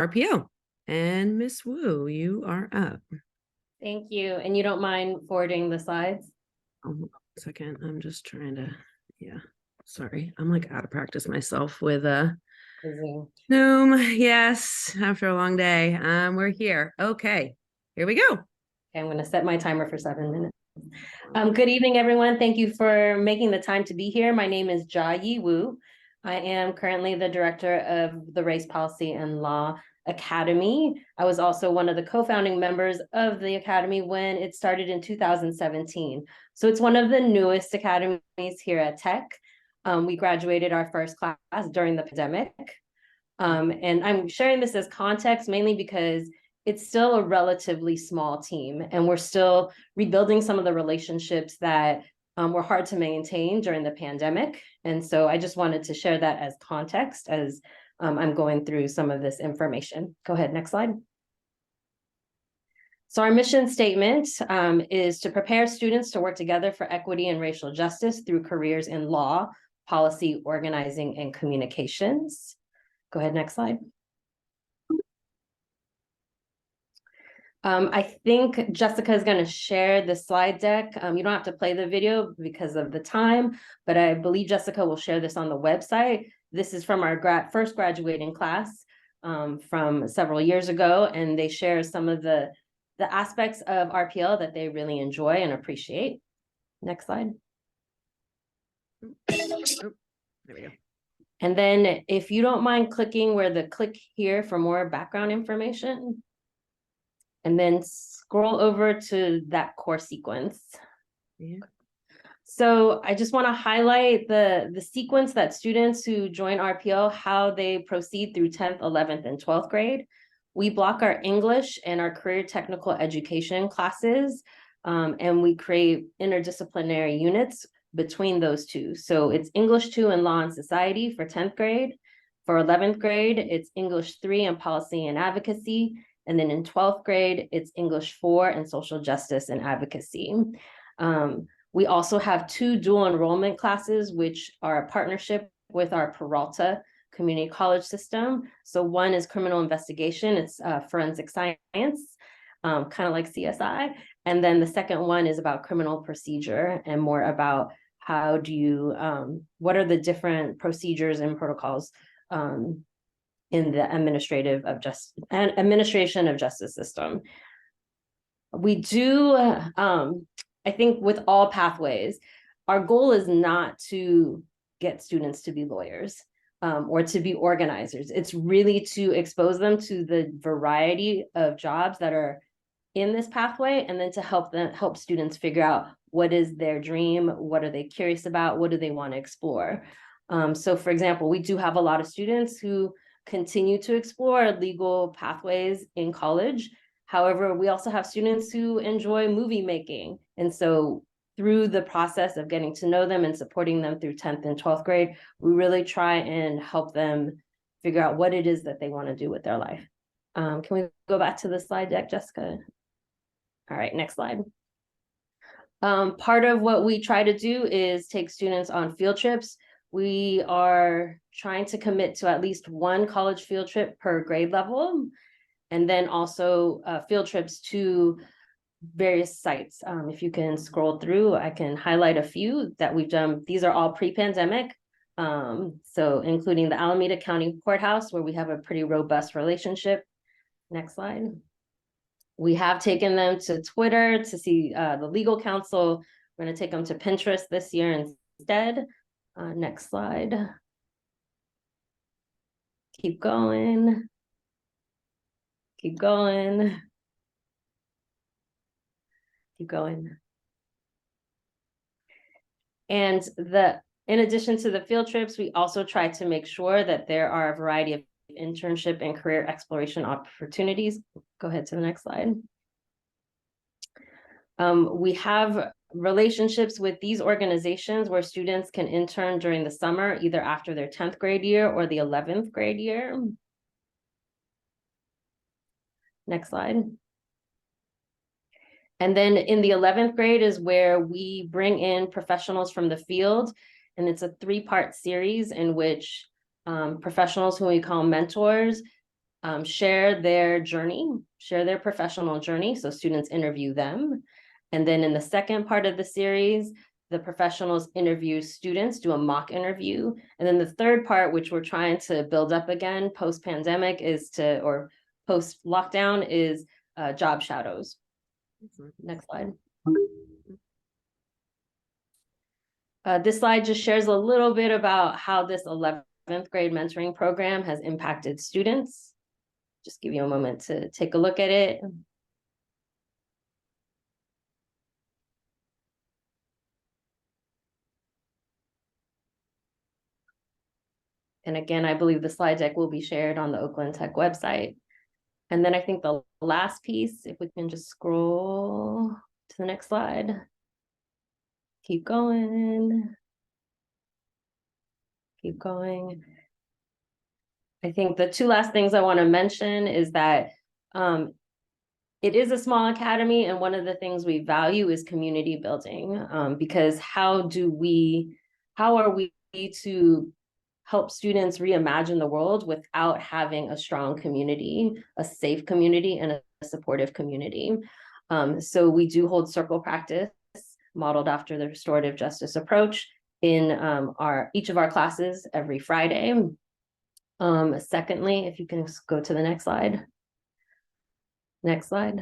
RPO. And Miss Wu, you are up. Thank you. And you don't mind forwarding the slides? Hold on a second. I'm just trying to, sorry. I'm like out of practice myself with Zoom. Yes, after a long day. We're here. Okay, here we go. Okay, I'm going to set my timer for 7 minutes. Good evening, everyone. Thank you for making the time to be here. My name is Jia Wu. I am currently the director of the Race Policy and Law Academy. I was also one of the co-founding members of the Academy when it started in 2017. So it's one of the newest academies here at Tech. We graduated our first class during the pandemic. And I'm sharing this as context mainly because it's still a relatively small team, and we're still rebuilding some of the relationships that were hard to maintain during the pandemic. And so I just wanted to share that as context as I'm going through some of this information. Go ahead, next slide. So our mission statement is to prepare students to work together for equity and racial justice through careers in law, policy, organizing, and communications. Go ahead, next slide. I think Jessica is going to share the slide deck. You don't have to play the video because of the time, but I believe Jessica will share this on the website. This is from our first graduating class from several years ago, and they share some of the aspects of RPL that they really enjoy and appreciate. Next slide. Oh, there we go. And then if you don't mind clicking where the click here for more background information, and then scroll over to that course sequence. Yeah. So I just want to highlight the sequence that students who join RPO, how they proceed through 10th, 11th, and 12th grade. We block our English and our career technical education classes, and we create interdisciplinary units between those two. So it's English 2 and Law and Society for 10th grade. For 11th grade, it's English 3 and Policy and Advocacy. And then in 12th grade, it's English 4 and Social Justice and Advocacy. We also have 2 dual enrollment classes, which are a partnership with our Peralta Community College system. So one is criminal investigation, it's forensic science, kind of like CSI. And then the second one is about criminal procedure and more about how do you, what are the different procedures and protocols in the administration of justice system. We do, I think with all pathways, our goal is not to get students to be lawyers or to be organizers. It's really to expose them to the variety of jobs that are in this pathway, and then to help students figure out what is their dream, what are they curious about, what do they want to explore. So for example, we do have a lot of students who continue to explore legal pathways in college. However, we also have students who enjoy movie making. And so through the process of getting to know them and supporting them through 10th and 12th grade, we really try and help them figure out what it is that they want to do with their life. Can we go back to the slide deck, Jessica? All right, next slide. Part of what we try to do is take students on field trips. We are trying to commit to at least 1 college field trip per grade level, and then also field trips to various sites. If you can scroll through, I can highlight a few that we've done. These are all pre-pandemic, so including the Alameda County Courthouse, where we have a pretty robust relationship. Next slide. We have taken them to Twitter to see the legal counsel. We're going to take them to Pinterest this year instead. Next slide. Keep going. Keep going. Keep going. And in addition to the field trips, we also try to make sure that there are a variety of internship and career exploration opportunities. Go ahead to the next slide. We have relationships with these organizations where students can intern during the summer, either after their 10th grade year or the 11th grade year. Next slide. And then in the 11th grade is where we bring in professionals from the field, and it's a 3-part series in which professionals who we call mentors share their journey, share their professional journey. So students interview them. And then in the second part of the series, the professionals interview students, do a mock interview. And then the third part, which we're trying to build up again post-pandemic or post-lockdown is job shadows. Next slide. This slide just shares a little bit about how this 11th grade mentoring program has impacted students. Just give you a moment to take a look at it. And again, I believe the slide deck will be shared on the Oakland Tech website. And then I think the last piece, if we can just scroll to the next slide. Keep going. Keep going. I think the two last things I want to mention is that it is a small academy, and one of the things we value is community building, because how are we to help students reimagine the world without having a strong community, a safe community, and a supportive community? So we do hold circle practice modeled after the restorative justice approach in each of our classes every Friday. Secondly, if you can go to the next slide. Next slide.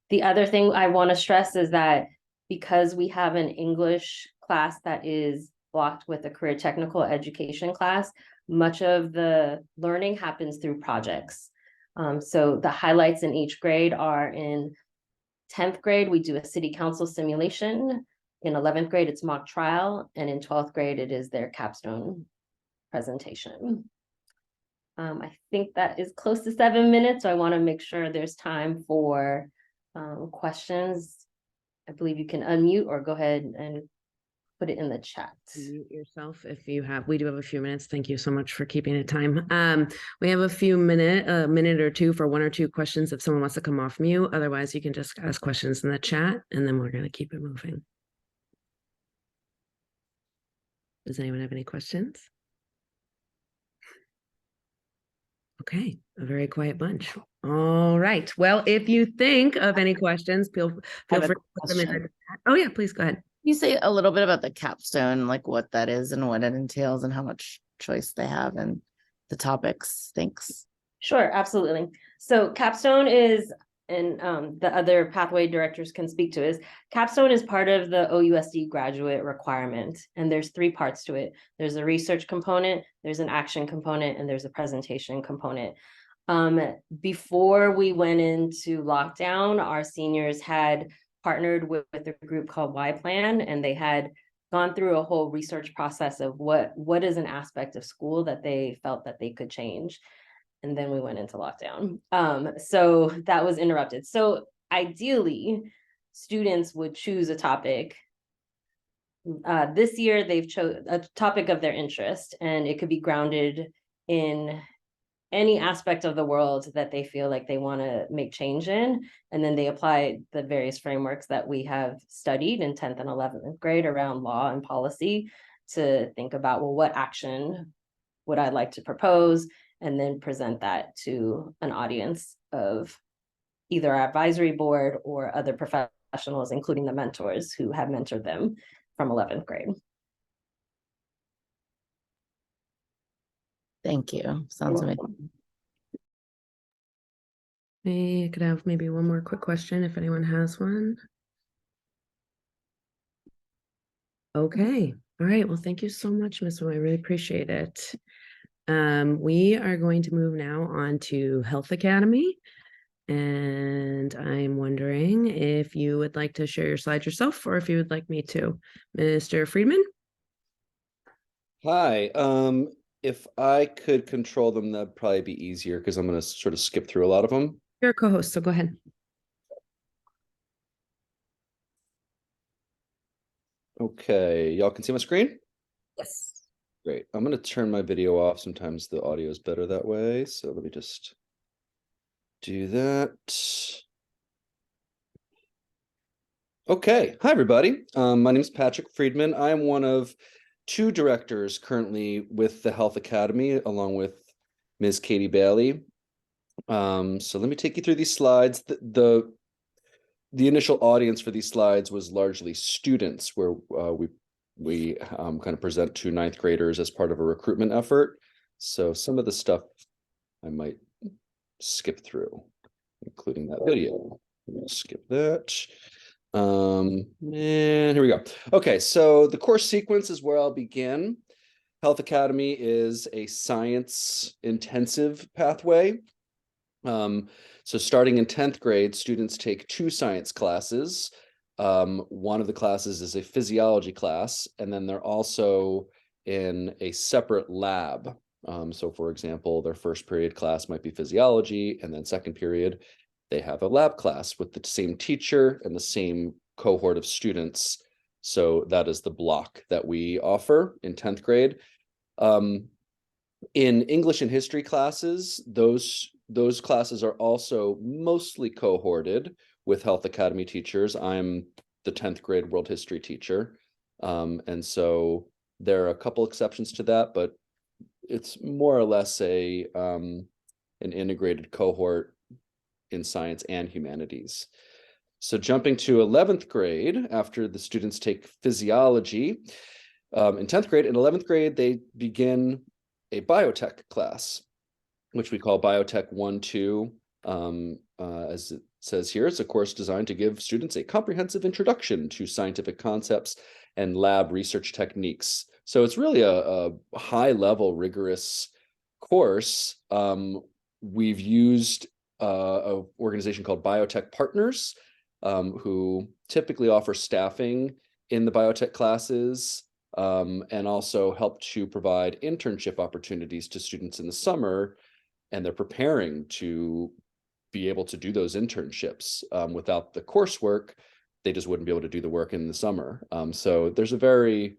The other thing I want to stress is that because we have an English class that is blocked with a career technical education class, much of the learning happens through projects. So the highlights in each grade are in 10th grade, we do a city council simulation. In 11th grade, it's mock trial. And in 12th grade, it is their capstone presentation. I think that is close to 7 minutes. So I want to make sure there's time for questions. I believe you can unmute or go ahead and put it in the chat. Mute yourself if you have. We do have a few minutes. Thank you so much for keeping it time. We have a minute or two for one or two questions if someone wants to come off mute. Otherwise, you can just ask questions in the chat, and then we're going to keep it moving. Does anyone have any questions? Okay, a very quiet bunch. All right. Well, if you think of any questions, feel free to put them in the chat. Oh yeah, please go ahead. You say a little bit about the capstone, like what that is and what it entails and how much choice they have and the topics. Thanks. Sure, absolutely. So capstone is, and the other pathway directors can speak to, is capstone is part of the OUSD graduate requirement. And there's 3 parts to it. There's a research component, there's an action component, and there's a presentation component. Before we went into lockdown, our seniors had partnered with a group called Y Plan, and they had gone through a whole research process of what is an aspect of school that they felt that they could change. And then we went into lockdown. So that was interrupted. So ideally, students would choose a topic. This year, they've chosen a topic of their interest, and it could be grounded in any aspect of the world that they feel like they want to make change in. And then they apply the various frameworks that we have studied in 10th and 11th grade around law and policy to think about, well, what action would I like to propose? And then present that to an audience of either our advisory board or other professionals, including the mentors who have mentored them from 11th grade. Thank you. Sounds amazing. I could have maybe one more quick question if anyone has one. Okay. All right. Well, thank you so much, Ms. Wu. I really appreciate it. We are going to move now on to Health Academy. And I'm wondering if you would like to share your slides yourself or if you would like me to. Mr. Friedman? Hi. If I could control them, that'd probably be easier because I'm going to sort of skip through a lot of them. You're a co-host, so go ahead. Okay, y'all can see my screen? Yes. Great. I'm going to turn my video off. Sometimes the audio is better that way. So let me just do that. Okay. Hi, everybody. My name is Patrick Friedman. I am one of 2 directors currently with the Health Academy, along with Ms. Katie Bailey. So let me take you through these slides. The initial audience for these slides was largely students, where we kind of present to ninth graders as part of a recruitment effort. So some of the stuff I might skip through, including that video. Skip that. And here we go. Okay, so the course sequence is where I'll begin. Health Academy is a science intensive pathway. So starting in 10th grade, students take 2 science classes. One of the classes is a physiology class, and then they're also in a separate lab. So for example, their first period class might be physiology, and then second period, they have a lab class with the same teacher and the same cohort of students. So that is the block that we offer in 10th grade. In English and history classes, those classes are also mostly cohorted with Health Academy teachers. I'm the 10th grade world history teacher. And so there are a couple exceptions to that, but it's more or less an integrated cohort in science and humanities. So jumping to 11th grade, after the students take physiology, in 10th grade, in 11th grade, they begin a biotech class, which we call Biotech 1-2. As it says here, it's a course designed to give students a comprehensive introduction to scientific concepts and lab research techniques. So it's really a high-level, rigorous course. We've used an organization called Biotech Partners, who typically offer staffing in the biotech classes, and also help to provide internship opportunities to students in the summer. And they're preparing to be able to do those internships. Without the coursework, they just wouldn't be able to do the work in the summer. So there's a very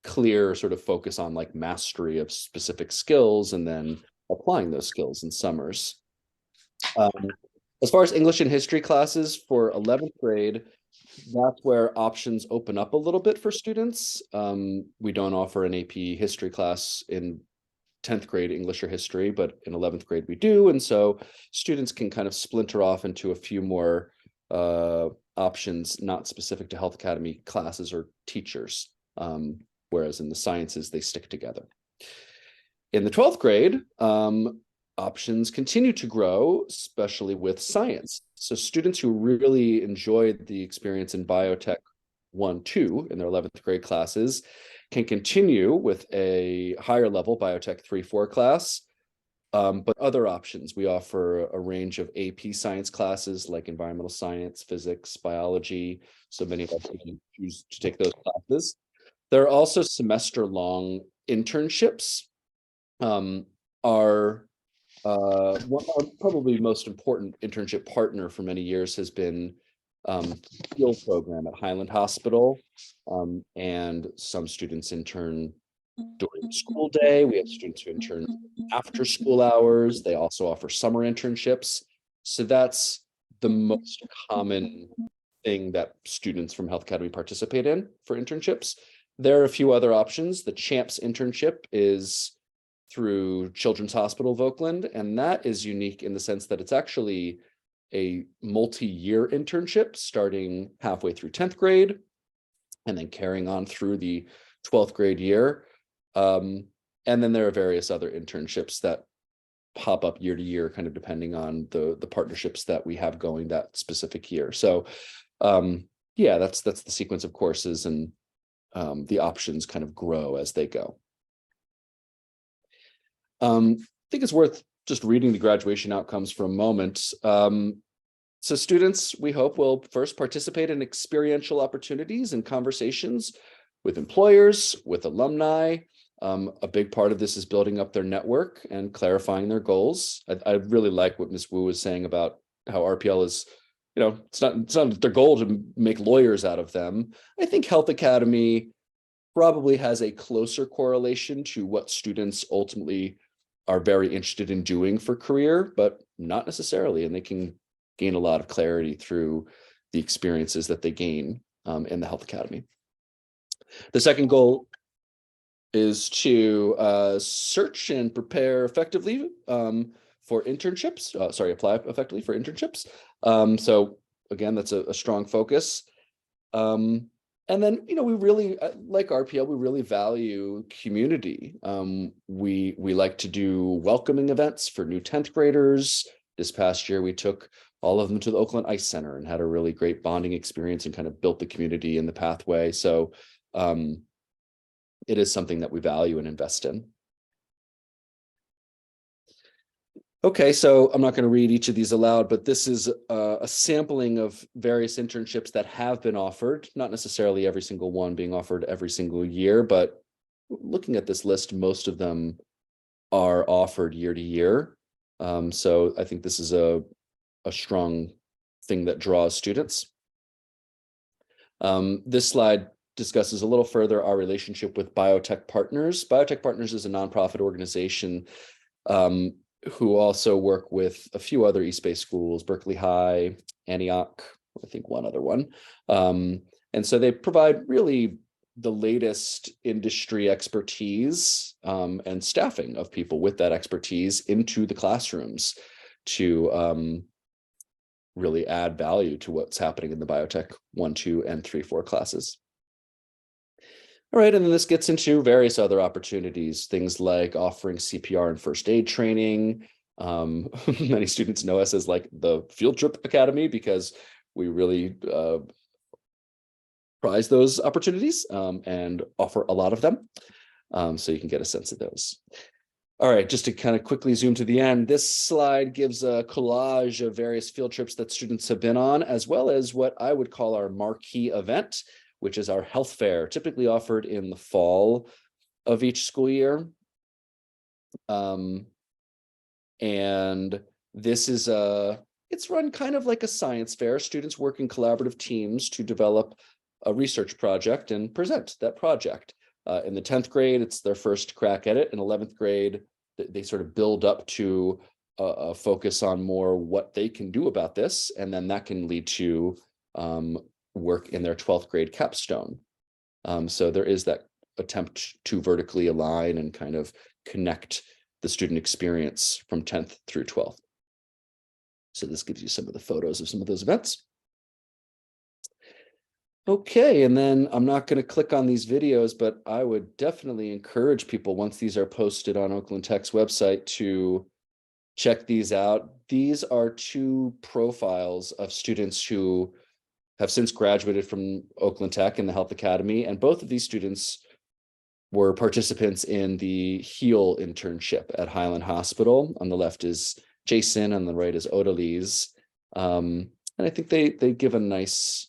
clear sort of focus on like mastery of specific skills and then applying those skills in summers. As far as English and history classes for 11th grade, that's where options open up a little bit for students. We don't offer an AP history class in 10th grade English or history, but in 11th grade we do. And so students can kind of splinter off into a few more options, not specific to Health Academy classes or teachers. Whereas in the sciences, they stick together. In the 12th grade, options continue to grow, especially with science. So students who really enjoyed the experience in Biotech 1-2 in their 11th grade classes can continue with a higher level Biotech 3-4 class. But other options, we offer a range of AP science classes like environmental science, physics, biology. So many of us can choose to take those classes. There are also semester-long internships. Our probably most important internship partner for many years has been field program at Highland Hospital, and some students intern during school day. We have students who intern after school hours. They also offer summer internships. So that's the most common thing that students from Health Academy participate in for internships. There are a few other options. The CHAMPS internship is through Children's Hospital of Oakland, and that is unique in the sense that it's actually a multi-year internship starting halfway through 10th grade and then carrying on through the 12th grade year. And then there are various other internships that pop up year to year, kind of depending on the partnerships that we have going that specific year. So yeah, that's the sequence of courses, and the options kind of grow as they go. I think it's worth just reading the graduation outcomes for a moment. So students, we hope, will first participate in experiential opportunities and conversations with employers, with alumni. A big part of this is building up their network and clarifying their goals. I really like what Ms. Wu was saying about how RPL is, it's not their goal to make lawyers out of them. I think Health Academy probably has a closer correlation to what students ultimately are very interested in doing for career, but not necessarily. And they can gain a lot of clarity through the experiences that they gain in the Health Academy. The second goal is to search and prepare effectively for internships. Apply effectively for internships. So again, that's a strong focus. And then, we really, like RPL, we really value community. We like to do welcoming events for new 10th graders. This past year, we took all of them to the Oakland Ice Center and had a really great bonding experience and kind of built the community in the pathway. So it is something that we value and invest in. Okay, so I'm not going to read each of these aloud, but this is a sampling of various internships that have been offered, not necessarily every single one being offered every single year, but looking at this list, most of them are offered year to year. So I think this is a strong thing that draws students. This slide discusses a little further our relationship with Biotech Partners. Biotech Partners is a nonprofit organization who also work with a few other East Bay schools, Berkeley High, Antioch, I think one other one. And so they provide really the latest industry expertise and staffing of people with that expertise into the classrooms to really add value to what's happening in the biotech 1, 2, and 3, 4 classes. All right, and then this gets into various other opportunities, things like offering CPR and first aid training. Many students know us as like the field trip academy because we really prize those opportunities and offer a lot of them. So you can get a sense of those. All right, just to kind of quickly zoom to the end, this slide gives a collage of various field trips that students have been on, as well as what I would call our marquee event, which is our health fair, typically offered in the fall of each school year. And this is it's run kind of like a science fair. Students work in collaborative teams to develop a research project and present that project. In the 10th grade, it's their first crack at it. In 11th grade, they sort of build up to a focus on more what they can do about this. And then that can lead to work in their 12th grade capstone. So there is that attempt to vertically align and kind of connect the student experience from 10th through 12th. So this gives you some of the photos of some of those events. Okay, and then I'm not going to click on these videos, but I would definitely encourage people, once these are posted on Oakland Tech's website, to check these out. These are 2 profiles of students who have since graduated from Oakland Tech and the Health Academy, and both of these students were participants in the HEAL internship at Highland Hospital. On the left is Jason, on the right is Odalise. And I think they give a nice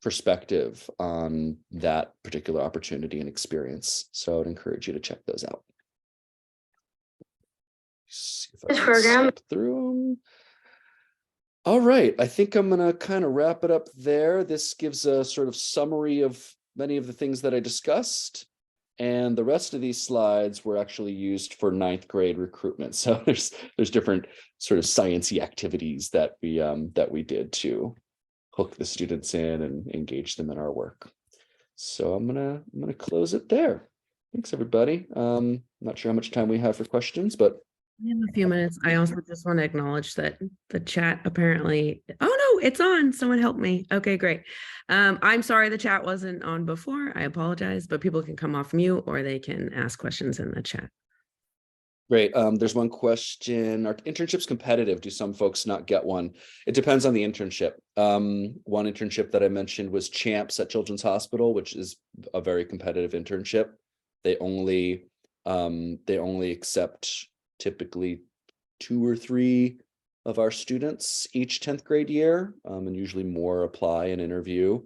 perspective on that particular opportunity and experience. So I would encourage you to check those out. See if I can skip through them. All right, I think I'm gonna kind of wrap it up there. This gives a sort of summary of many of the things that I discussed. And the rest of these slides were actually used for 9th grade recruitment. So there's different sort of sciencey activities that we did to hook the students in and engage them in our work. So I'm gonna close it there. Thanks, everybody. Not sure how much time we have for questions, but We have a few minutes. I also just want to acknowledge that the chat apparently, oh no, it's on. Someone help me. Okay, great. I'm sorry the chat wasn't on before. I apologize, but people can come off mute or they can ask questions in the chat. great. There's one question. Are internships competitive? Do some folks not get one? It depends on the internship. One internship that I mentioned was Champs at Children's Hospital, which is a very competitive internship. They only accept typically 2 or 3 of our students each 10th grade year, and usually more apply and interview.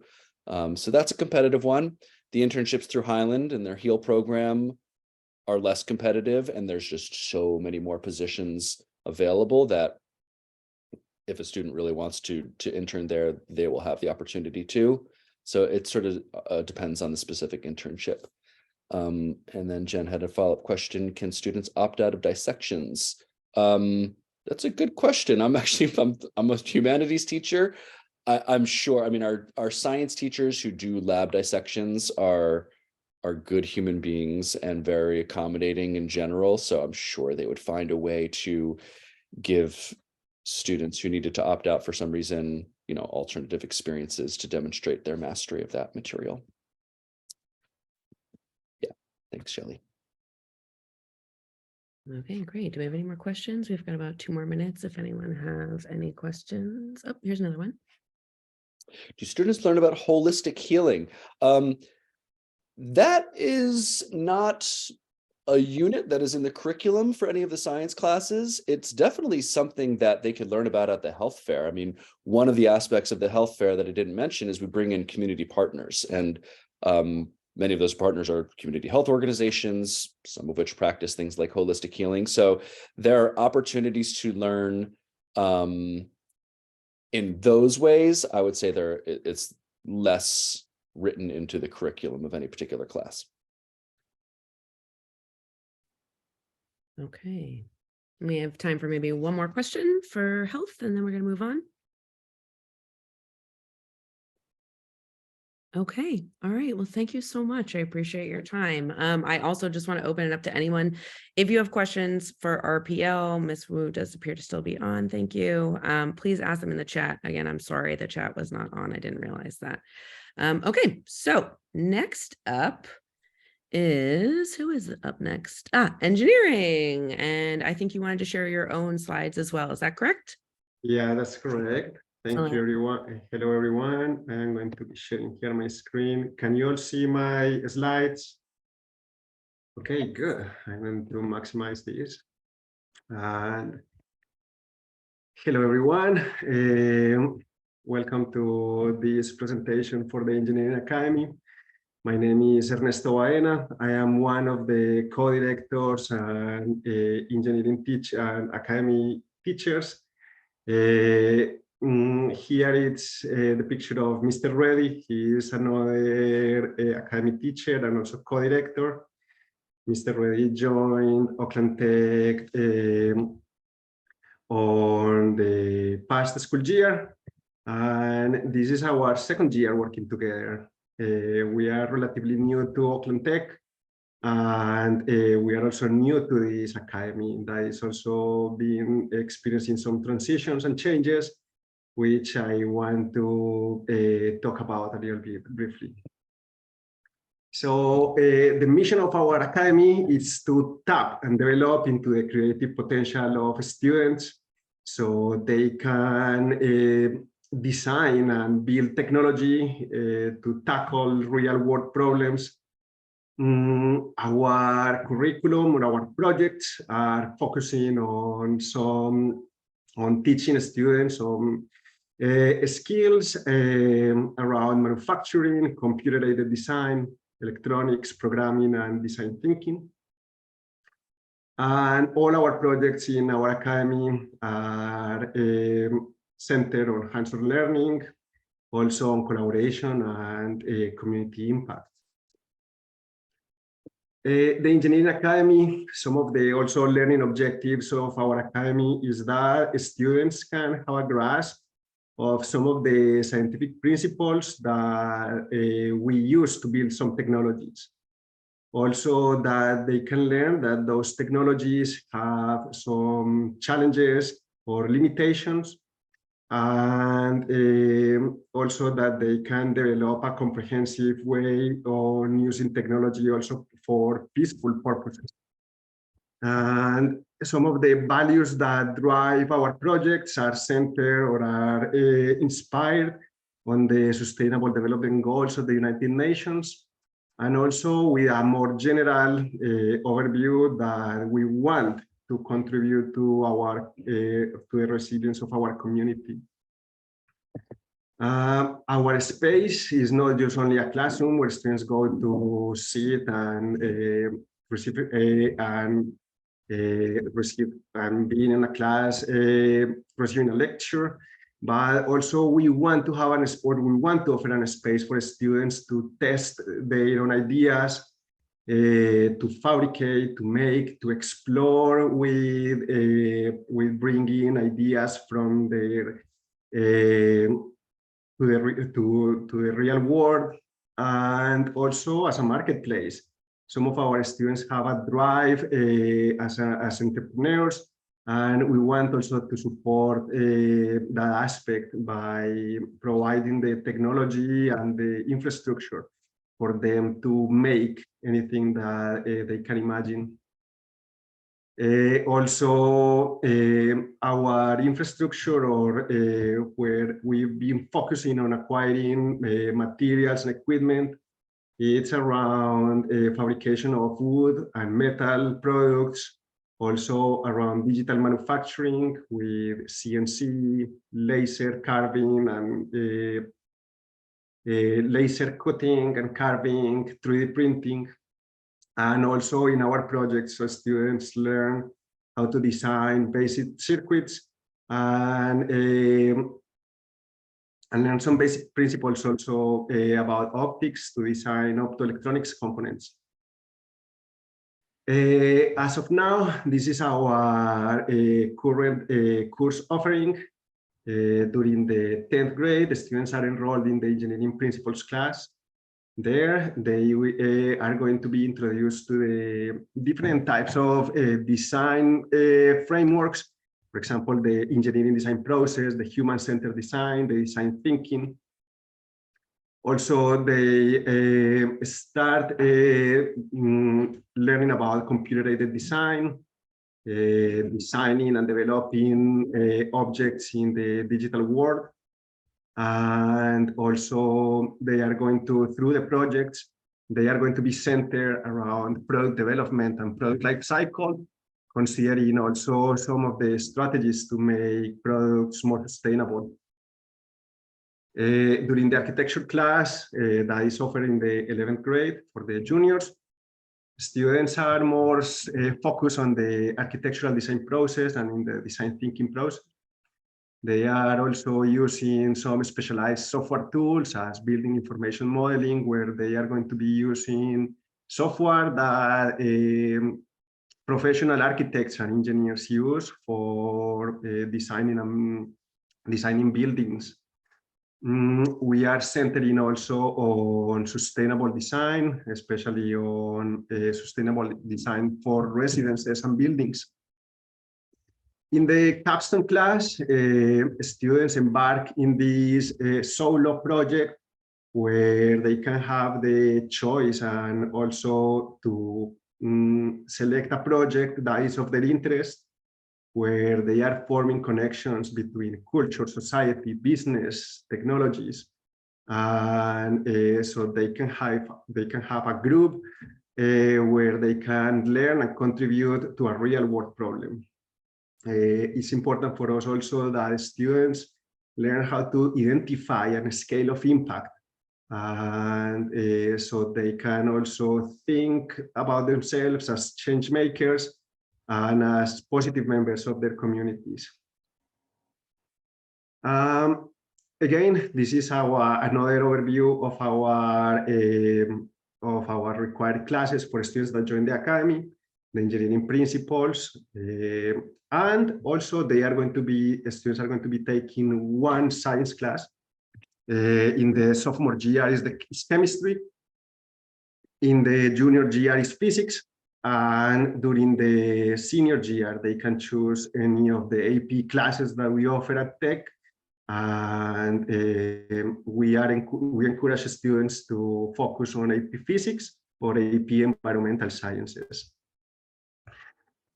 So that's a competitive one. The internships through Highland and their HEAL program are less competitive, and there's just so many more positions available that if a student really wants to intern there, they will have the opportunity to. So it sort of depends on the specific internship. And then Jen had a follow-up question. Can students opt out of dissections? That's a good question. I'm a humanities teacher. I'm sure, I mean, our science teachers who do lab dissections are good human beings and very accommodating in general. So I'm sure they would find a way to give students who needed to opt out for some reason, alternative experiences to demonstrate their mastery of that material. Yeah, thanks, Shelley. Okay, great. Do we have any more questions? We've got about 2 more minutes. If anyone has any questions. Oh, here's another one. Do students learn about holistic healing? That is not a unit that is in the curriculum for any of the science classes. It's definitely something that they could learn about at the health fair. I mean, one of the aspects of the health fair that I didn't mention is we bring in community partners, and many of those partners are community health organizations, some of which practice things like holistic healing. So there are opportunities to learn in those ways. I would say it's less written into the curriculum of any particular class. Okay. We have time for maybe one more question for health, and then we're going to move on. Okay. All right. Well, thank you so much. I appreciate your time. I also just want to open it up to anyone. If you have questions for RPL, Ms. Wu does appear to still be on. Thank you. Please ask them in the chat. Again, I'm sorry the chat was not on. I didn't realize that. Okay. So next up is, who is up next? Engineering. And I think you wanted to share your own slides as well. Is that correct? Yeah, that's correct. Thank you, everyone. Hello, everyone. I'm going to be sharing here my screen. Can you all see my slides? Okay, good. I'm going to maximize this. And hello, everyone. Welcome to this presentation for the Engineering Academy. My name is Ernesto Baena. I am one of the co-directors and engineering and academy teachers. Here it's the picture of Mr. Reddy. He is another academy teacher and also co-director. Mr. Reddy joined Oakland Tech on the past school year, and this is our second year working together. We are relatively new to Oakland Tech, and we are also new to this academy that is also been experiencing some transitions and changes, which I want to talk about a little bit briefly. So the mission of our academy is to tap and develop into the creative potential of students so they can design and build technology to tackle real-world problems. Our curriculum or our projects are focusing on teaching students some skills around manufacturing, computer-aided design, electronics, programming, and design thinking. And all our projects in our academy are centered on hands-on learning, also on collaboration and community impact. The Engineering Academy, some of the also learning objectives of our academy is that students can have a grasp of some of the scientific principles that we use to build some technologies. Also that they can learn that those technologies have some challenges or limitations, and also that they can develop a comprehensive way on using technology also for peaceful purposes. And some of the values that drive our projects are centered or are inspired on the Sustainable Development Goals of the United Nations, and also with a more general overview that we want to contribute to our to the resilience of our community. Our space is not just only a classroom where students go to sit and receive and being in a class, receiving a lecture, but also we want to have we want to offer a space for students to test their own ideas, to fabricate, to make, to explore with bringing ideas from their to the real world, and also as a marketplace. Some of our students have a drive as entrepreneurs, and we want also to support that aspect by providing the technology and the infrastructure for them to make anything that they can imagine. Also, our infrastructure, or where we've been focusing on acquiring materials and equipment, it's around fabrication of wood and metal products, also around digital manufacturing with CNC, laser carving, and laser cutting and carving, 3D printing. And also in our projects, so students learn how to design basic circuits and learn some basic principles also about optics to design optoelectronics components. As of now, this is our current course offering. During the 10th grade, the students are enrolled in the engineering principles class. There, they are going to be introduced to the different types of design frameworks. For example, the engineering design process, the human-centered design, the design thinking. Also, they start learning about computer-aided design, designing and developing objects in the digital world. And also they are going to, through the projects, they are going to be centered around product development and product life cycle, considering also some of the strategies to make products more sustainable. During the architecture class that is offered in the 11th grade for the juniors, students are more focused on the architectural design process and in the design thinking process. They are also using some specialized software tools as building information modeling, where they are going to be using software that professional architects and engineers use for designing buildings. We are centering also on sustainable design, especially on sustainable design for residences and buildings. In the capstone class, students embark in this solo project where they can have the choice and also to select a project that is of their interest, where they are forming connections between culture, society, business, technologies, and so they can have a group where they can learn and contribute to a real world problem. It's important for us also that students learn how to identify a scale of impact, and so they can also think about themselves as change makers and as positive members of their communities. Again, this is another overview of our required classes for students that join the Academy, the engineering principles, and also students are going to be taking one science class. In the sophomore GR is chemistry, in the junior GR is physics, and during the senior GR they can choose any of the AP classes that we offer at Tech, and we encourage students to focus on AP physics or AP environmental sciences.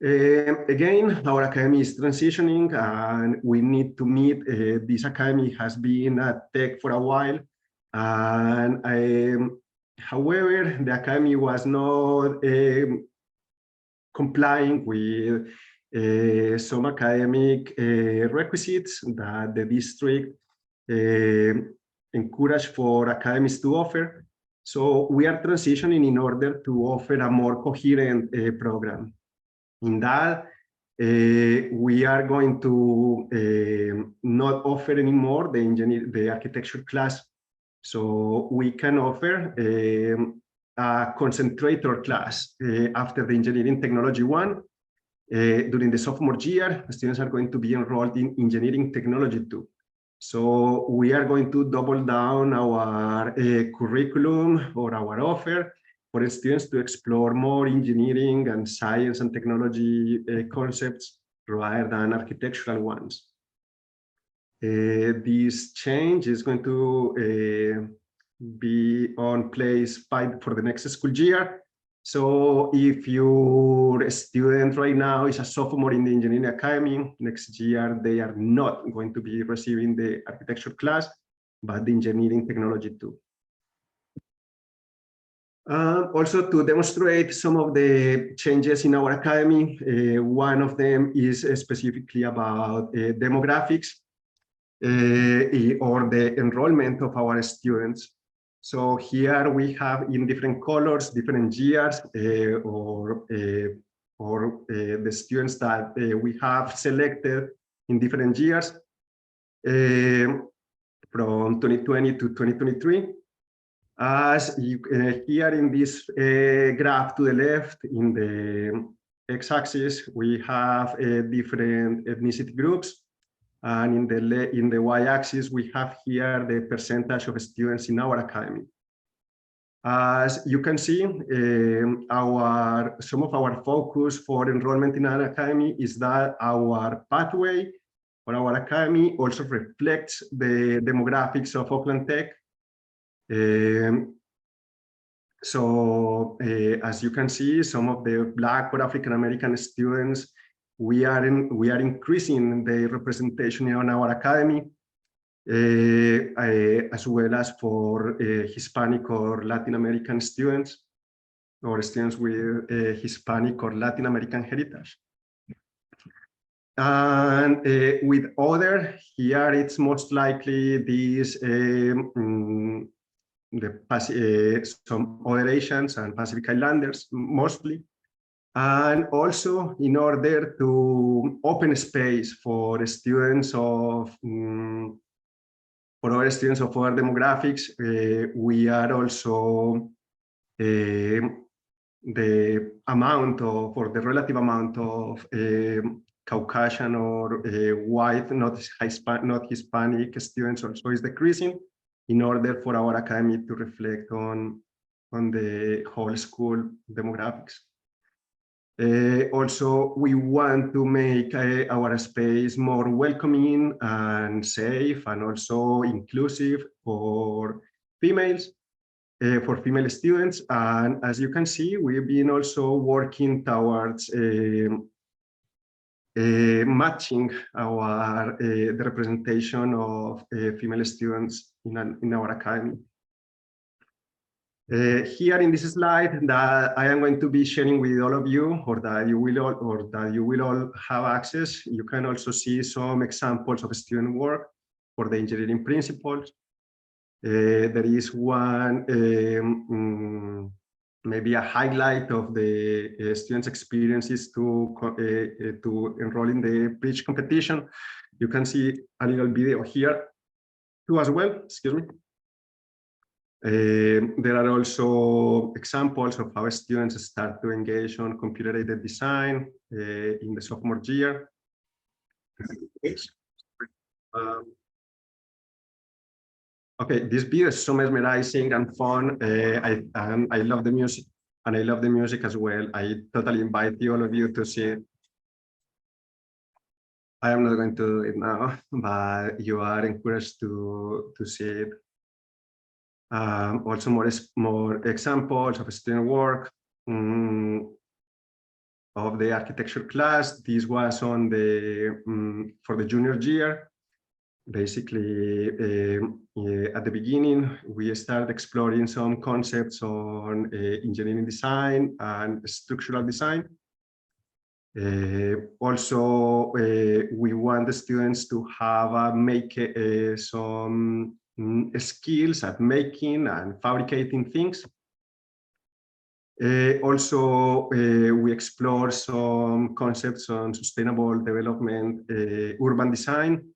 Again, our academy is transitioning, and we need to meet. This academy has been at Tech for a while, and however, the academy was not complying with some academic requisites that the district encouraged for academies to offer. So we are transitioning in order to offer a more coherent program. In that, we are going to not offer anymore the architecture class. So we can offer a concentrator class after the engineering technology one. During the sophomore year, students are going to be enrolled in engineering technology 2. So we are going to double down our curriculum or our offer for students to explore more engineering and science and technology concepts rather than architectural ones. This change is going to be on place for the next school year. So if your student right now is a sophomore in the engineering academy, next year they are not going to be receiving the architecture class, but the engineering technology too. Also, to demonstrate some of the changes in our academy, one of them is specifically about demographics or the enrollment of our students. So here we have in different colors, different years, or the students that we have selected in different years from 2020 to 2023. As you here in this graph to the left, in the x-axis, we have different ethnicity groups. And in the y-axis, we have here the percentage of students in our academy. As you can see, some of our focus for enrollment in our academy is that our pathway for our academy also reflects the demographics of Oakland Tech. As you can see, some of the Black or African American students, we are increasing the representation in our academy, as well as for Hispanic or Latin American students, or students with Hispanic or Latin American heritage. And with other, here it's most likely these some other Asians and Pacific Islanders mostly. And also, in order to open space for students of for our students of other demographics, we are also the amount of, or the relative amount of Caucasian or white, not Hispanic students also is decreasing, in order for our academy to reflect on the whole school demographics. Also, we want to make our space more welcoming and safe, and also inclusive for females, for female students. And as you can see, we've been also working towards matching our the representation of female students in our academy. Here in this slide that I am going to be sharing with all of you, or that you will all have access, you can also see some examples of student work for the engineering principles. There is one, maybe a highlight of the students' experiences to enroll in the bridge competition. You can see a little video here too as well, excuse me. There are also examples of how students start to engage on computer-aided design in the sophomore year. Okay, this video is so mesmerizing and fun. I love the music, and I love the music as well. I totally invite all of you to see it. I am not going to do it now, but you are encouraged to see it. Also more examples of student work of the architecture class. This was on the for the junior year. Basically, at the beginning, we started exploring some concepts on engineering design and structural design. Also, we want the students to have some skills at making and fabricating things. Also, we explore some concepts on sustainable development, urban design,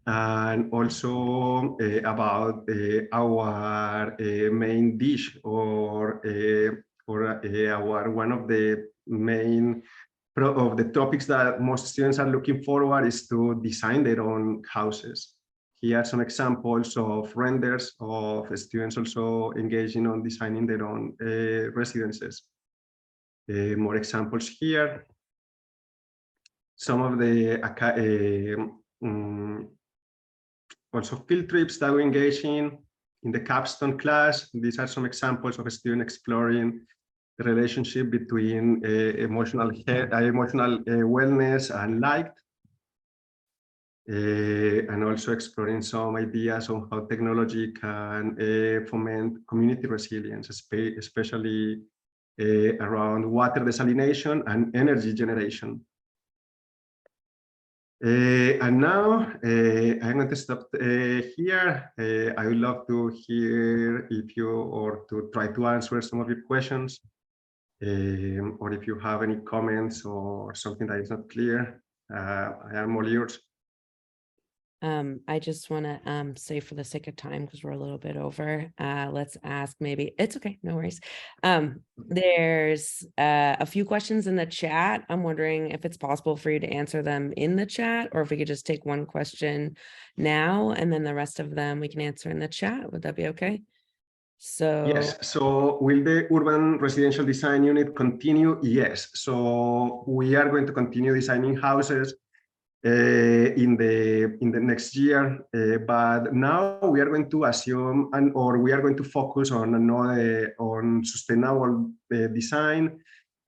and also about our main dish, or our one of the main of the topics that most students are looking forward is to design their own houses. Here are some examples of renders of students also engaging on designing their own residences. More examples here. Some of the also field trips that we engage in the capstone class. These are some examples of a student exploring the relationship between emotional wellness and light. And also exploring some ideas on how technology can foment community resilience, especially around water desalination and energy generation. And now I'm going to stop here. I would love to hear if you, or to try to answer some of your questions, or if you have any comments or something that is not clear. I am all yours. I just want to say, for the sake of time, because we're a little bit over, let's ask, maybe it's okay, no worries. There's a few questions in the chat. I'm wondering if it's possible for you to answer them in the chat, or if we could just take one question now and then the rest of them we can answer in the chat. Would that be okay? So yes. So will the urban residential design unit continue? Yes. So we are going to continue designing houses in the next year, but now we are going to assume or we are going to focus on on sustainable design,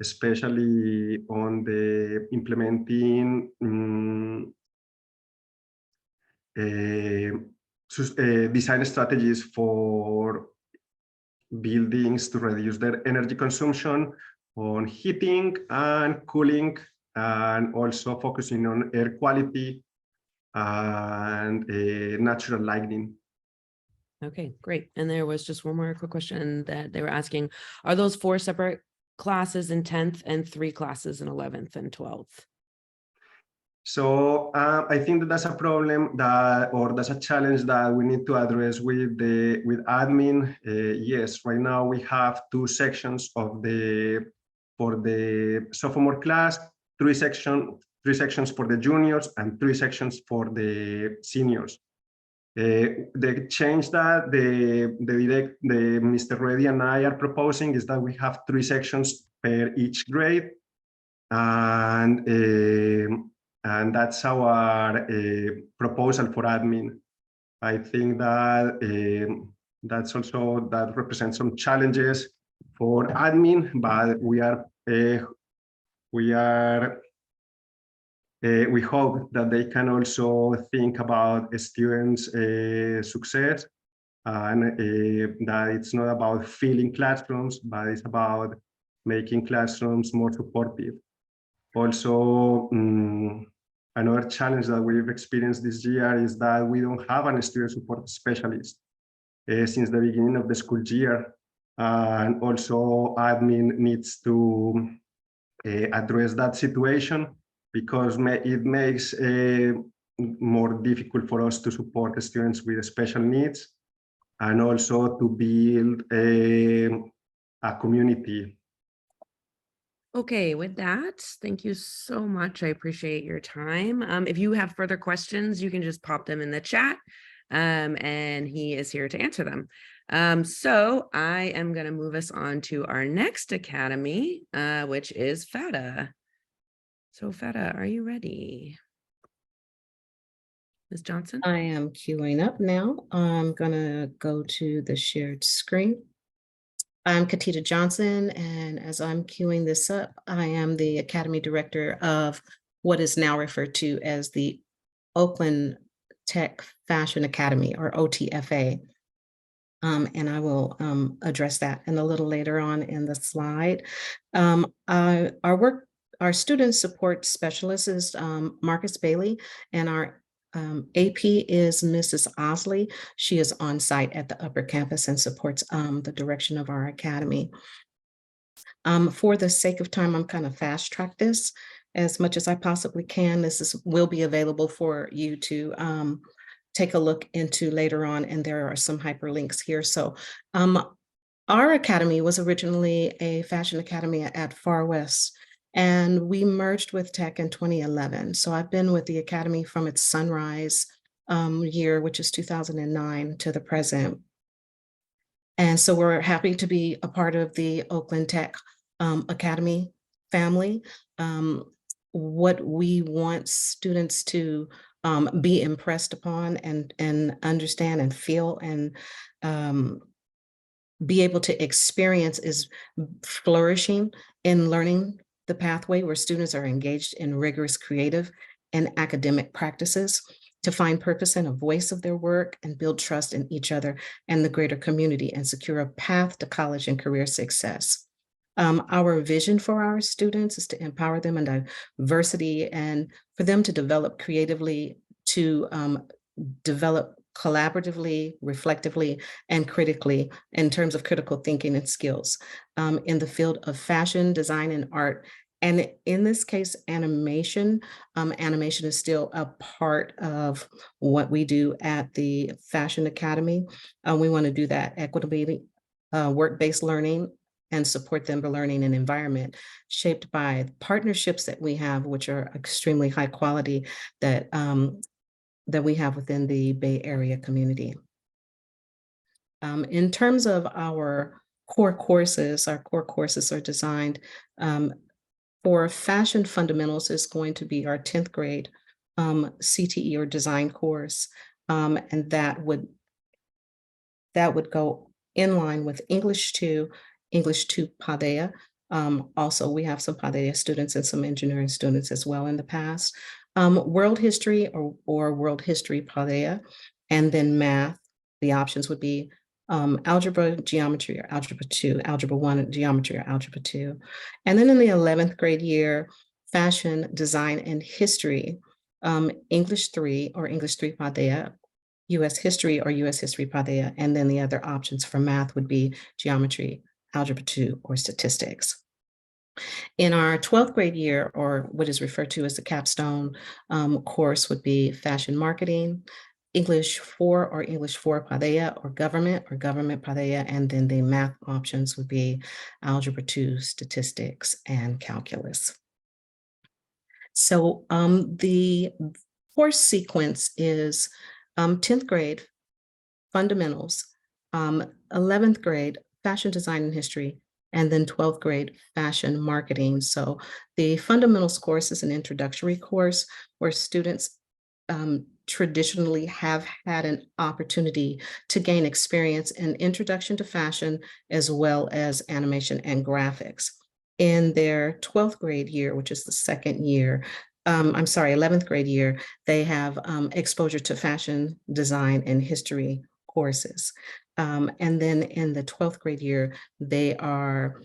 especially on the implementing design strategies for buildings to reduce their energy consumption, on heating and cooling, and also focusing on air quality and natural lighting. okay, great. And there was just one more quick question that they were asking: are those 4 separate classes in 10th and 3 classes in 11th and 12th? So I think that that's a problem that's a challenge that we need to address with admin. Yes, right now we have 2 sections for the sophomore class, 3 sections for the juniors, and 3 sections for the seniors. The change that Mr. Reddy and I are proposing is that we have 3 sections per each grade, and that's our proposal for admin. I think that that represents some challenges for admin, but we hope that they can also think about students' success, and that it's not about filling classrooms, but it's about making classrooms more supportive. Also, another challenge that we've experienced this year is that we don't have a student support specialist since the beginning of the school year. And also admin needs to address that situation, because it makes more difficult for us to support the students with special needs, and also to build a community. Okay, with that, thank you so much. I appreciate your time. If you have further questions, you can just pop them in the chat, and he is here to answer them. So I am going to move us on to our next academy, which is FATA. So FATA, are you ready? Ms. Johnson? I am queuing up now. I'm going to go to the shared screen. I'm Katita Johnson, and as I'm queuing this up, I am the Academy Director of what is now referred to as the Oakland Tech Fashion Academy, or OTFA. And I will address that in a little later on in the slide. Our student support specialist is Marcus Bailey, and our AP is Mrs. Osley. She is on site at the upper campus and supports the direction of our academy. For the sake of time, I'm kind of fast track this as much as I possibly can. This will be available for you to take a look into later on, and there are some hyperlinks here. So our academy was originally a fashion academy at Far West, And we merged with Tech in 2011. So I've been with the Academy from its sunrise year, which is 2009, to the present. And so we're happy to be a part of the Oakland Tech Academy family. What we want students to be impressed upon and understand and feel and be able to experience is flourishing in learning the pathway where students are engaged in rigorous creative and academic practices to find purpose and a voice of their work and build trust in each other and the greater community and secure a path to college and career success. Our vision for our students is to empower them in diversity and for them to develop creatively, to develop collaboratively, reflectively, and critically in terms of critical thinking and skills in the field of fashion, design, and art. And in this case, animation. Animation is still a part of what we do at the Fashion Academy. We want to do that equitably, work-based learning, and support them for learning an environment shaped by partnerships that we have, which are extremely high quality, that we have within the Bay Area community. In terms of our core courses are designed for fashion fundamentals is going to be our 10th grade CTE or design course. And that would go in line with English 2 Paideia. Also, we have some Paideia students and some engineering students as well in the past. World history or world history Paideia, and then math. The options would be algebra, geometry, or algebra 2, algebra 1, geometry, or algebra 2. And then in the 11th grade year, fashion, design, and history, English 3 or English 3 Paideia, US history or US history Paideia, and then the other options for math would be geometry, algebra 2, or statistics. In our 12th grade year, or what is referred to as the capstone course, would be fashion marketing, English 4 or English 4 Paideia, or government Paideia, and then the math options would be algebra 2, statistics, and calculus. So the course sequence is 10th grade fundamentals, 11th grade fashion design and history, and then 12th grade fashion marketing. So the fundamentals course is an introductory course where students traditionally have had an opportunity to gain experience in introduction to fashion as well as animation and graphics. In their 12th grade year, which is the second year, 11th grade year, they have exposure to fashion design and history courses. And then in the 12th grade year, they are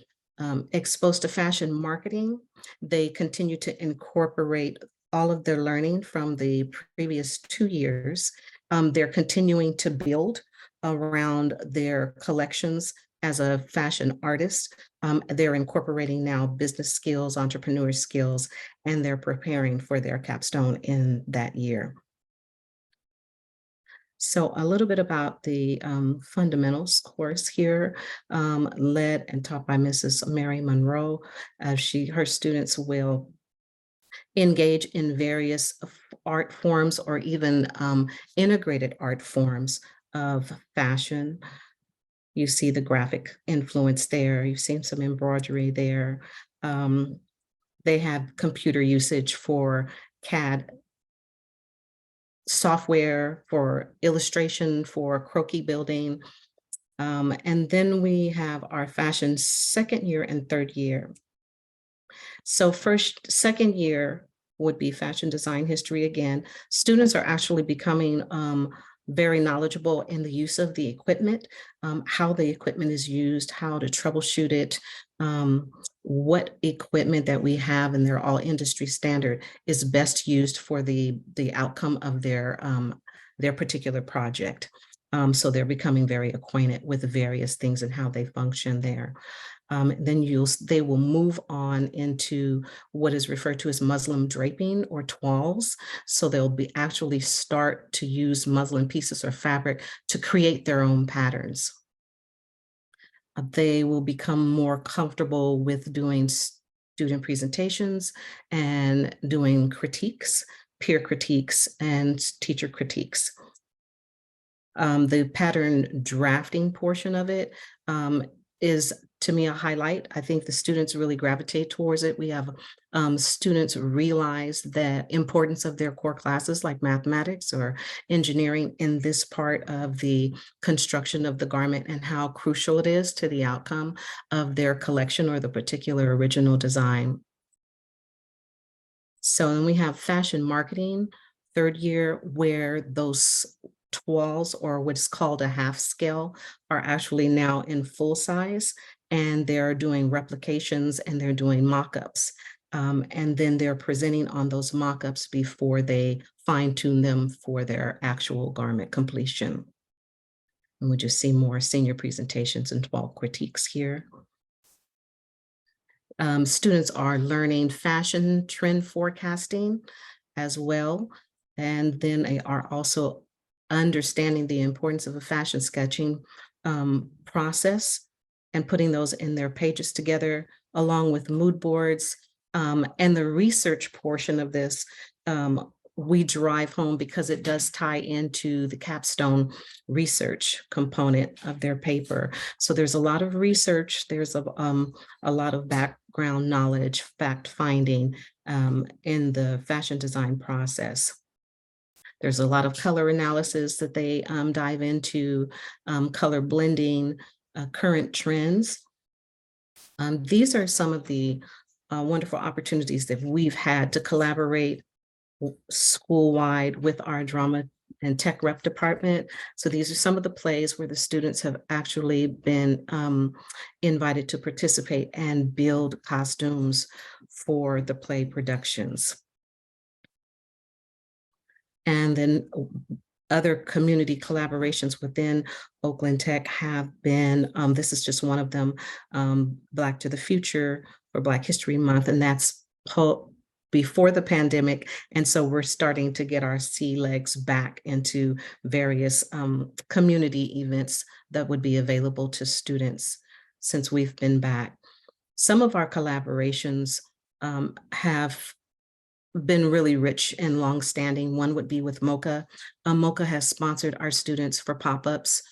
exposed to fashion marketing. They continue to incorporate all of their learning from the previous 2 years. They're continuing to build around their collections as a fashion artist. They're incorporating now business skills, entrepreneur skills, and they're preparing for their capstone in that year. So a little bit about the fundamentals course here, led and taught by Mrs. Mary Monroe. Her students will engage in various art forms or even integrated art forms of fashion. You see the graphic influence there. You've seen some embroidery there. They have computer usage for CAD software, for illustration, for croquis building. And then we have our fashion second year and third year. So second year would be fashion design history again. Students are actually becoming very knowledgeable in the use of the equipment, how the equipment is used, how to troubleshoot it, what equipment that we have, and they're all industry standard, is best used for the outcome of their particular project. So they're becoming very acquainted with the various things and how they function there. Then they will move on into what is referred to as muslin draping or toiles. So they'll actually start to use muslin pieces or fabric to create their own patterns. They will become more comfortable with doing student presentations and doing critiques, peer critiques, and teacher critiques. The pattern drafting portion of it is, to me, a highlight. I think the students really gravitate towards it. We have students realize the importance of their core classes like mathematics or engineering in this part of the construction of the garment and how crucial it is to the outcome of their collection or the particular original design. So then we have fashion marketing, third year, where those toiles, or what's called a half scale, are actually now in full size, and they're doing replications and they're doing mock-ups. And then they're presenting on those mock-ups before they fine-tune them for their actual garment completion. And we just see more senior presentations and 12 critiques here. Students are learning fashion trend forecasting as well. And then they are also understanding the importance of a fashion sketching process and putting those in their pages together, along with mood boards. And the research portion of this, we drive home because it does tie into the capstone research component of their paper. So there's a lot of research, there's a lot of background knowledge, fact finding in the fashion design process. There's a lot of color analysis that they dive into, color blending, current trends. These are some of the wonderful opportunities that we've had to collaborate school-wide with our drama and tech rep department. So these are some of the plays where the students have actually been invited to participate and build costumes for the play productions. And then other community collaborations within Oakland Tech have been, this is just one of them, Black to the Future for Black History Month, and that's before the pandemic. And so we're starting to get our sea legs back into various community events that would be available to students since we've been back. Some of our collaborations have been really rich and longstanding. One would be with MOCA. MOCA has sponsored our students for pop-ups,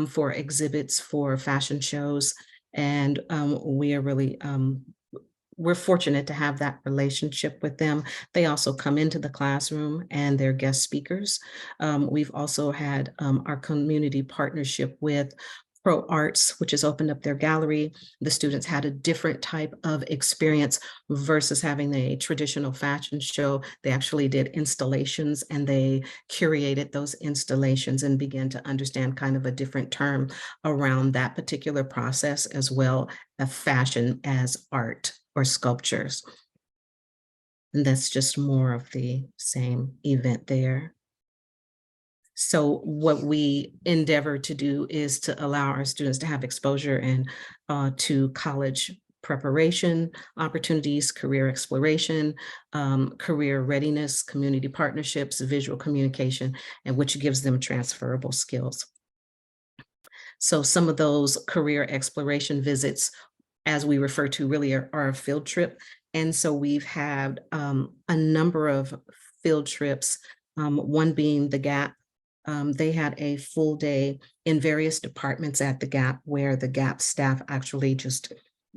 for exhibits, for fashion shows. And we are really, we're fortunate to have that relationship with them. They also come into the classroom and they're guest speakers. We've also had our community partnership with Pro Arts, which has opened up their gallery. The students had a different type of experience versus having a traditional fashion show. They actually did installations and they curated those installations and began to understand kind of a different term around that particular process, as well as fashion as art or sculptures. And that's just more of the same event there. So what we endeavor to do is to allow our students to have exposure and to college preparation opportunities, career exploration, career readiness, community partnerships, visual communication, and which gives them transferable skills. So some of those career exploration visits, as we refer to, really are a field trip. And so we've had a number of field trips, one being the Gap. They had a full day in various departments at the Gap, where the Gap staff actually just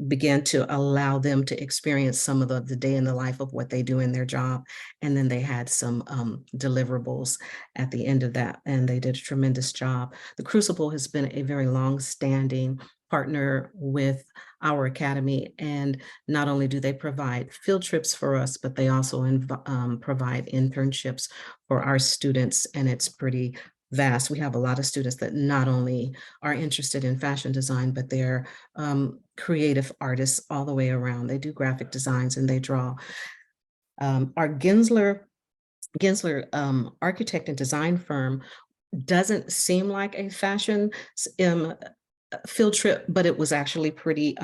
began to allow them to experience some of the day in the life of what they do in their job. And then they had some deliverables at the end of that, and they did a tremendous job. The Crucible has been a very long-standing partner with our academy, and not only do they provide field trips for us, but they also provide internships for our students, and it's pretty vast. We have a lot of students that not only are interested in fashion design, but they're creative artists all the way around. They do graphic designs and they draw. Our Gensler architect and design firm doesn't seem like a fashion field trip, but it was actually pretty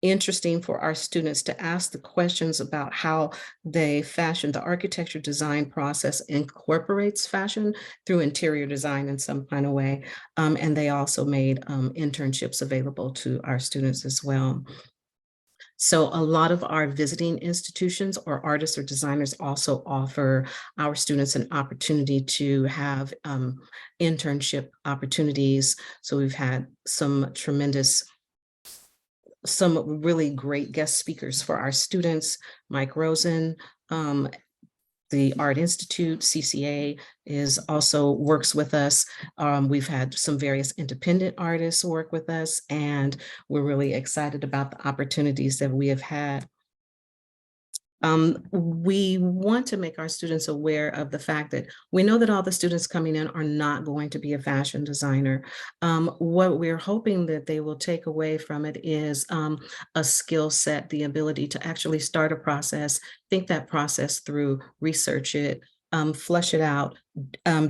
interesting for our students to ask the questions about how they fashion. The architecture design process incorporates fashion through interior design in some kind of way. And they also made internships available to our students as well. So a lot of our visiting institutions or artists or designers also offer our students an opportunity to have internship opportunities. So we've had some really great guest speakers for our students. Mike Rosen, the Art Institute, CCA, is also works with us. We've had some various independent artists work with us, and we're really excited about the opportunities that we have had. We want to make our students aware of the fact that we know that all the students coming in are not going to be a fashion designer. What we're hoping that they will take away from it is a skill set, the ability to actually start a process, think that process through, research it, flesh it out,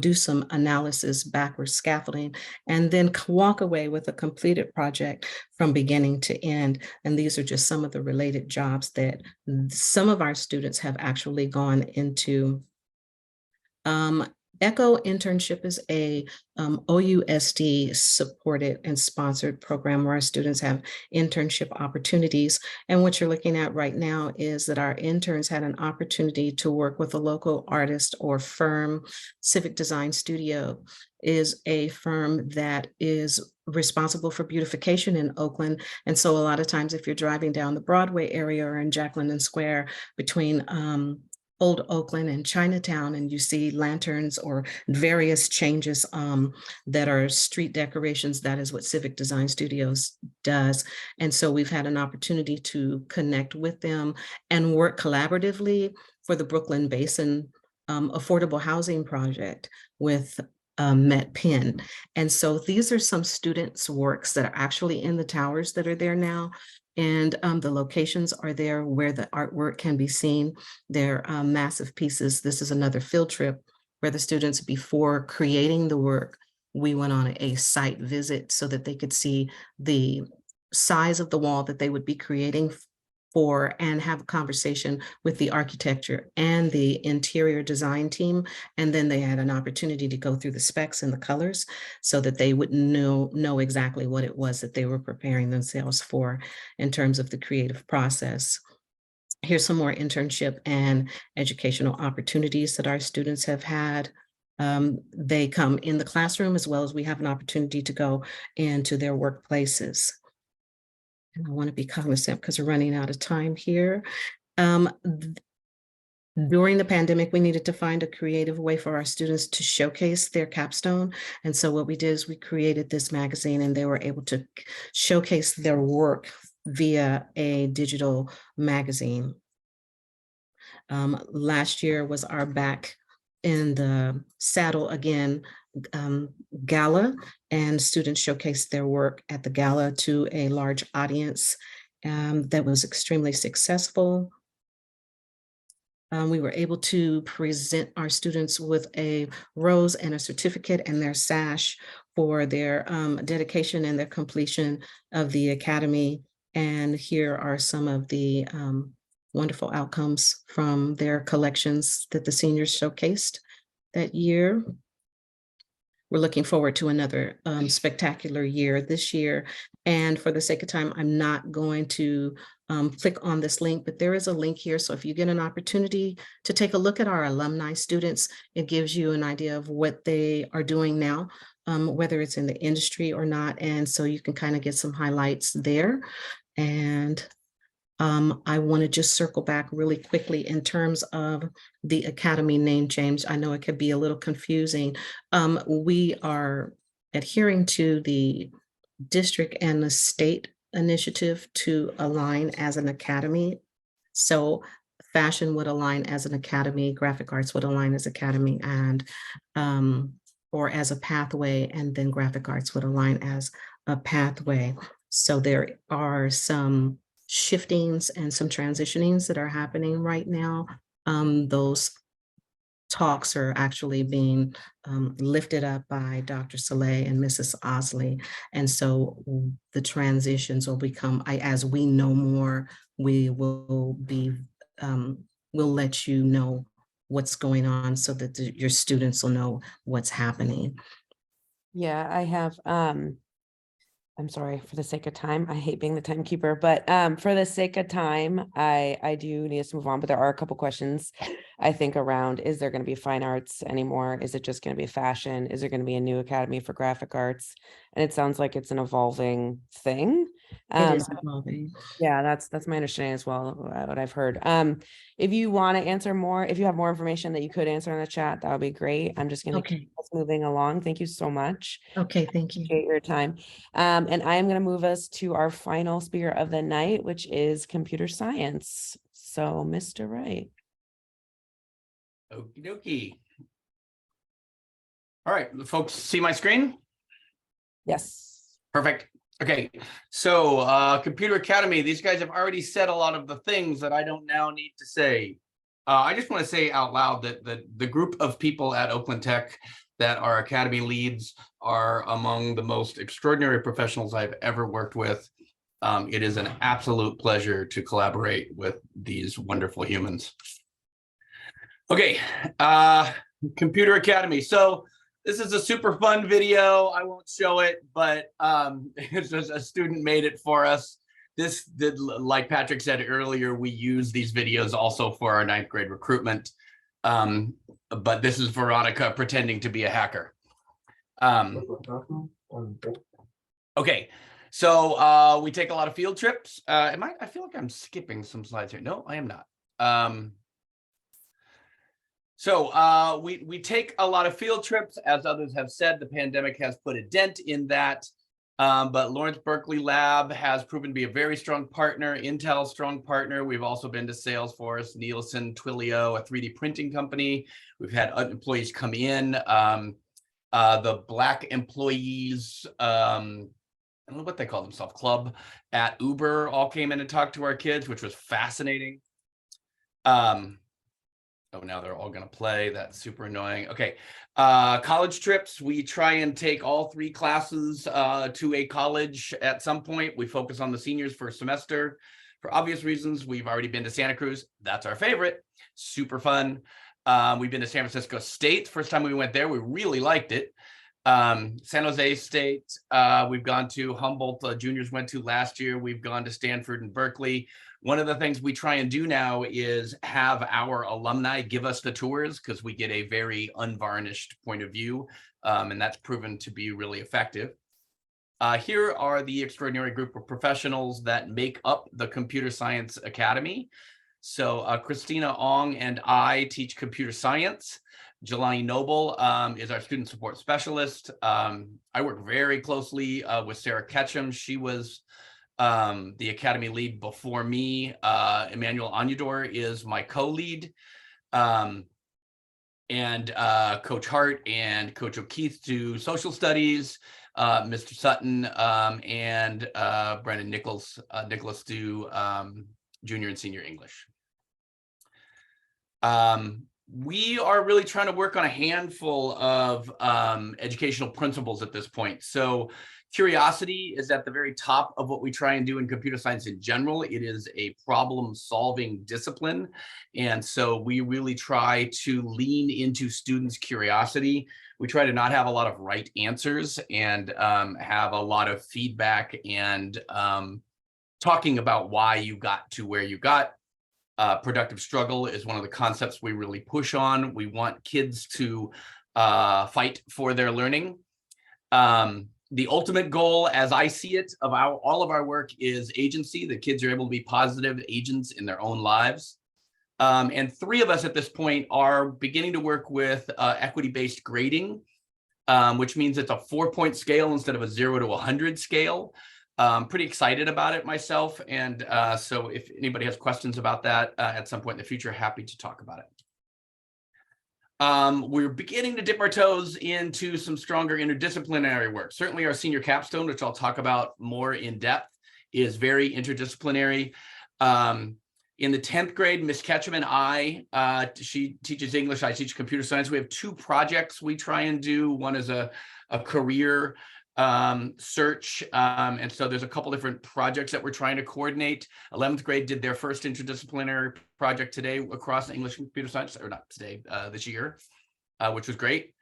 do some analysis, backward scaffolding, and then walk away with a completed project from beginning to end. And these are just some of the related jobs that some of our students have actually gone into. ECHO internship is a OUSD supported and sponsored program where our students have internship opportunities. And what you're looking at right now is that our interns had an opportunity to work with a local artist or firm. Civic Design Studio is a firm that is responsible for beautification in Oakland. And so a lot of times if you're driving down the Broadway area or in Jacqueline Square between Old Oakland and Chinatown, and you see lanterns or various changes that are street decorations, that is what Civic Design Studios does. And so we've had an opportunity to connect with them and work collaboratively for the Brooklyn Basin Affordable Housing Project with Met Penn. And so these are some students' works that are actually in the towers that are there now. And the locations are there where the artwork can be seen. They're massive pieces. This is another field trip where the students, before creating the work, we went on a site visit so that they could see the size of the wall that they would be creating for and have a conversation with the architecture and the interior design team. And then they had an opportunity to go through the specs and the colors so that they would know exactly what it was that they were preparing themselves for in terms of the creative process. Here's some more internship and educational opportunities that our students have had. They come in the classroom as well as we have an opportunity to go into their workplaces. And I want to be cognizant because we're running out of time here. During the pandemic, we needed to find a creative way for our students to showcase their capstone. And so what we did is we created this magazine, and they were able to showcase their work via a digital magazine. Last year was our Back in the Saddle Again gala, and students showcased their work at the gala to a large audience that was extremely successful. We were able to present our students with a rose and a certificate and their sash for their dedication and their completion of the Academy. And here are some of the wonderful outcomes from their collections that the seniors showcased that year. We're looking forward to another spectacular year this year. And for the sake of time, I'm not going to click on this link, but there is a link here. So if you get an opportunity to take a look at our alumni students, it gives you an idea of what they are doing now, whether it's in the industry or not. And so you can kind of get some highlights there. And I want to just circle back really quickly in terms of the Academy name change. I know it could be a little confusing. We are adhering to the district and the state initiative to align as an academy. So fashion would align as an academy, graphic arts would align as academy, and or as a pathway, and then graphic arts would align as a pathway. So there are some shiftings and some transitionings that are happening right now. Those talks are actually being lifted up by Dr. Saleh and Mrs. Osley. And so the transitions will become, as we know more, we will be, we'll let you know what's going on so that your students will know what's happening. Yeah, I have I'm sorry, for the sake of time, I hate being the timekeeper, but for the sake of time, I do need us to move on, but there are a couple questions I think around, is there going to be fine arts anymore? Is it just going to be fashion? Is there going to be a new academy for graphic arts? And it sounds like it's an evolving thing. It is evolving. Yeah, that's my understanding as well, what I've heard. If you want to answer more, if you have more information that you could answer in the chat, that would be great. I'm just going to Okay. keep us moving along. Thank you so much. Okay, thank you. Appreciate your time. And I am going to move us to our final speaker of the night, which is computer science. So, Mr. Wright. Okie dokie. All right, folks, see my screen? Yes. Perfect. Okay, so Computer Academy, these guys have already said a lot of the things that I don't now need to say. I just want to say out loud that the group of people at Oakland Tech that are Academy leads are among the most extraordinary professionals I've ever worked with. It is an absolute pleasure to collaborate with these wonderful humans. Okay, Computer Academy. So this is a super fun video. I won't show it, but it's just a student made it for us. This did, like Patrick said earlier, we use these videos also for our 9th grade recruitment. But this is Veronica pretending to be a hacker. Okay, so we take a lot of field trips. I feel like I'm skipping some slides here. No, I am not. So we take a lot of field trips. As others have said, the pandemic has put a dent in that. But Lawrence Berkeley Lab has proven to be a very strong partner, Intel strong partner. We've also been to Salesforce, Nielsen, Twilio, a 3D printing company. We've had employees come in. The Black employees, I don't know what they call themselves, club at Uber all came in and talked to our kids, which was fascinating. Oh, now they're all going to play. That's super annoying. Okay. College trips. We try and take all 3 classes to a college at some point. We focus on the seniors for a semester. For obvious reasons, we've already been to Santa Cruz. That's our favorite. Super fun. We've been to San Francisco State. First time we went there, we really liked it. San Jose State. We've gone to Humboldt. Juniors went to last year. We've gone to Stanford and Berkeley. One of the things we try and do now is have our alumni give us the tours because we get a very unvarnished point of view, and that's proven to be really effective. Here are the extraordinary group of professionals that make up the Computer Science Academy. So Christina Ong and I teach computer science. Jelani Noble is our student support specialist. I work very closely with Sarah Ketchum. She was the Academy lead before me. Emmanuel Anyador is my co-lead. And Coach Hart and Coach O'Keefe do social studies. Mr. Sutton and Brennan Nicholas do junior and senior English. We are really trying to work on a handful of educational principles at this point. So curiosity is at the very top of what we try and do in computer science in general. It is a problem-solving discipline. And so we really try to lean into students' curiosity. We try to not have a lot of right answers and have a lot of feedback and talking about why you got to where you got. Productive struggle is one of the concepts we really push on. We want kids to fight for their learning. The ultimate goal, as I see it, of all of our work is agency. The kids are able to be positive agents in their own lives. And 3 of us at this point are beginning to work with equity-based grading, which means it's a 4-point scale instead of a 0 to 100 scale. I'm pretty excited about it myself. And so if anybody has questions about that at some point in the future, happy to talk about it. We're beginning to dip our toes into some stronger interdisciplinary work. Certainly our senior capstone, which I'll talk about more in depth, is very interdisciplinary. In the 10th grade, Miss Ketchum and I, she teaches English, I teach computer science. We have 2 projects we try and do. One is a career search. And so there's a couple different projects that we're trying to coordinate. 11th grade did their first interdisciplinary project today across English and computer science, or not today, this year, which was great.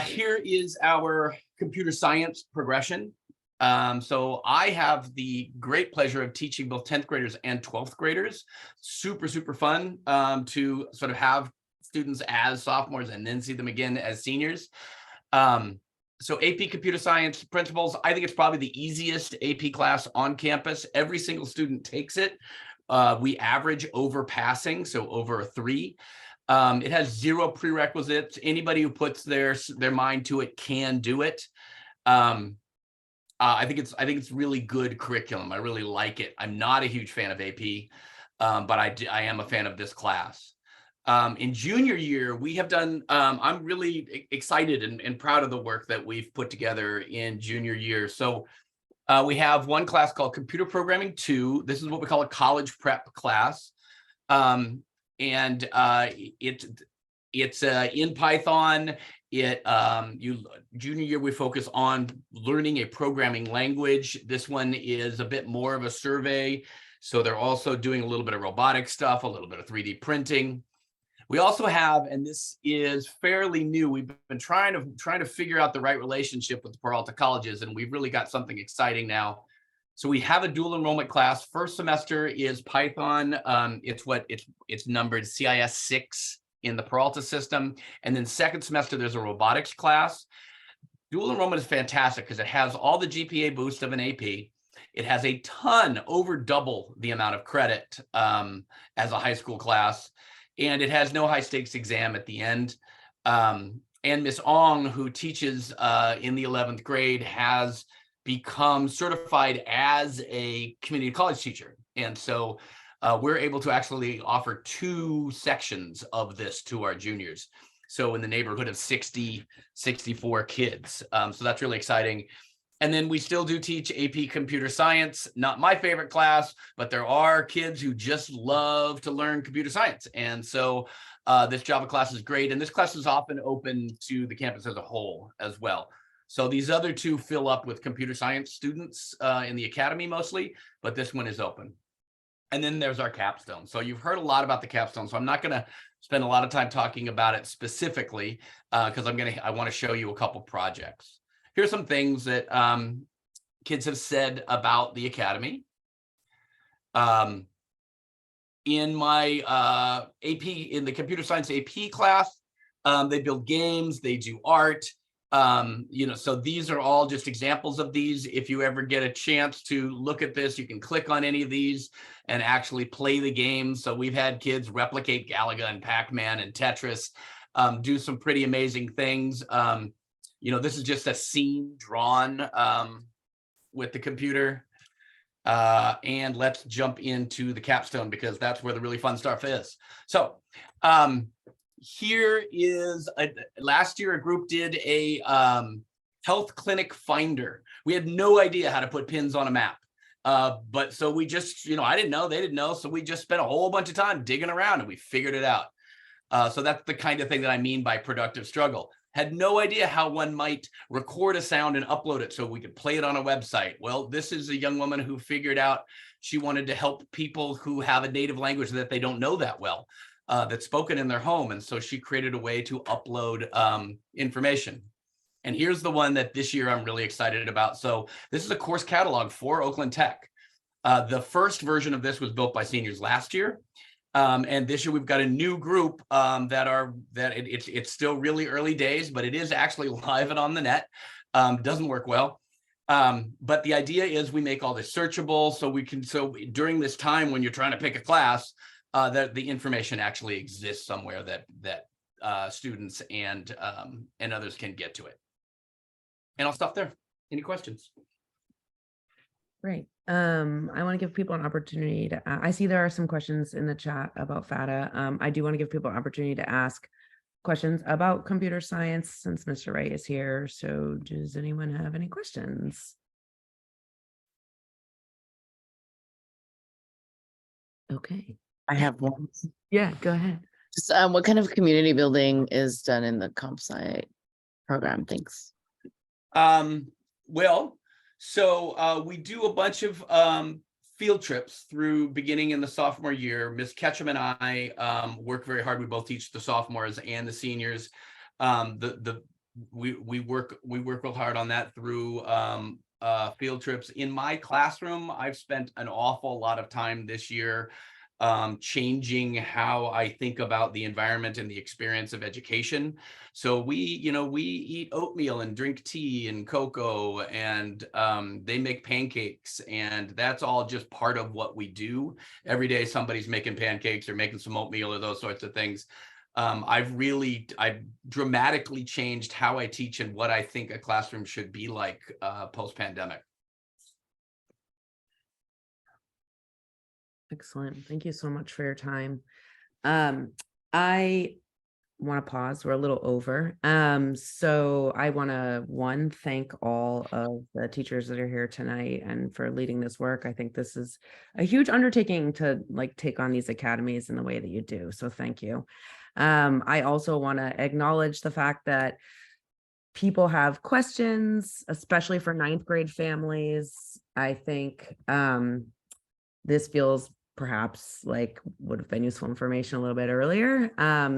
Here is our computer science progression. So I have the great pleasure of teaching both 10th graders and 12th graders. Super, super fun to sort of have students as sophomores and then see them again as seniors. So AP Computer Science Principles, I think it's probably the easiest AP class on campus. Every single student takes it. We average over passing, so over a 3. It has 0 prerequisites. Anybody who puts their mind to it can do it. I think it's really good curriculum. I really like it. I'm not a huge fan of AP, but I am a fan of this class. In junior year, we have done, I'm really excited and proud of the work that we've put together in junior year. So we have one class called Computer Programming 2. This is what we call a college prep class. It's in Python. Junior year, we focus on learning a programming language. This one is a bit more of a survey. So they're also doing a little bit of robotic stuff, a little bit of 3D printing. We also have, and this is fairly new, we've been trying to figure out the right relationship with the Peralta colleges, and we've really got something exciting now. So we have a dual enrollment class. First semester is Python. It's numbered CIS 6 in the Peralta system. And then second semester, there's a robotics class. Dual enrollment is fantastic because it has all the GPA boost of an AP. It has a ton, over double the amount of credit as a high school class. And it has no high stakes exam at the end. And Miss Ong, who teaches in the 11th grade, has become certified as a community college teacher. And so we're able to actually offer 2 sections of this to our juniors. So in the neighborhood of 60, 64 kids. So that's really exciting. And then we still do teach AP Computer Science, not my favorite class, but there are kids who just love to learn computer science. And so this Java class is great. And this class is often open to the campus as a whole as well. So these other 2 fill up with computer science students in the academy mostly, but this one is open. And then there's our capstone. So you've heard a lot about the capstone. So I'm not going to spend a lot of time talking about it specifically because I want to show you a couple projects. Here's some things that kids have said about the academy. In my AP, in the computer science AP class, they build games, they do art. So these are all just examples of these. If you ever get a chance to look at this, you can click on any of these and actually play the game. So we've had kids replicate Galaga and Pac-Man and Tetris, do some pretty amazing things. This is just a scene drawn with the computer. And let's jump into the capstone because that's where the really fun stuff is. So here is last year a group did a health clinic finder. We had no idea how to put pins on a map. But so we just, I didn't know, they didn't know. So we just spent a whole bunch of time digging around and we figured it out. So that's the kind of thing that I mean by productive struggle. Had no idea how one might record a sound and upload it so we could play it on a website. Well, this is a young woman who figured out she wanted to help people who have a native language that they don't know that well, that's spoken in their home. And so she created a way to upload information. And here's the one that this year I'm really excited about. So this is a course catalog for Oakland Tech. The first version of this was built by seniors last year. And this year we've got a new group it's still really early days, but it is actually live and on the net. Doesn't work well. But the idea is we make all this searchable so during this time when you're trying to pick a class, that the information actually exists somewhere that students and others can get to it. And I'll stop there. Any questions? Great. I want to give people an opportunity to, I see there are some questions in the chat about FATA. I do want to give people an opportunity to ask questions about computer science since Mr. Wright is here. So does anyone have any questions? Okay. I have one. Yeah, go ahead. Just what kind of community building is done in the comp sci program? Thanks. So we do a bunch of field trips through beginning in the sophomore year. Ms. Ketchum and I work very hard. We both teach the sophomores and the seniors. We work real hard on that through field trips. In my classroom, I've spent an awful lot of time this year changing how I think about the environment and the experience of education. So we eat oatmeal and drink tea and cocoa, and they make pancakes, and that's all just part of what we do. Every day somebody's making pancakes or making some oatmeal or those sorts of things. I've dramatically changed how I teach and what I think a classroom should be like post-pandemic. Excellent. Thank you so much for your time. I want to pause. We're a little over. So I want to thank all of the teachers that are here tonight and for leading this work. I think this is a huge undertaking to take on these academies in the way that you do. So thank you. I also want to acknowledge the fact that people have questions, especially for 9th grade families. I think this feels perhaps would have been useful information a little bit earlier.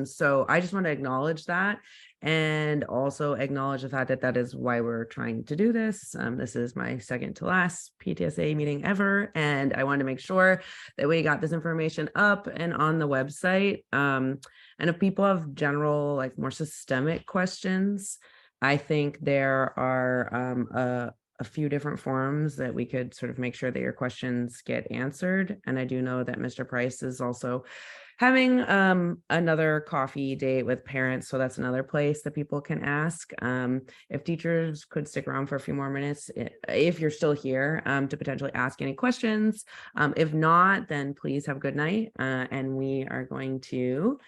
So I just want to acknowledge that, and also acknowledge the fact that that is why we're trying to do this. This is my second to last PTSA meeting ever, and I wanted to make sure that we got this information up and on the website. And if people have general, more systemic questions, I think there are a few different forums that we could sort of make sure that your questions get answered. And I do know that Mr. Price is also having another coffee date with parents. So that's another place that people can ask. If teachers could stick around for a few more minutes, if you're still here, to potentially ask any questions. If not, then please have a good night. And we are going to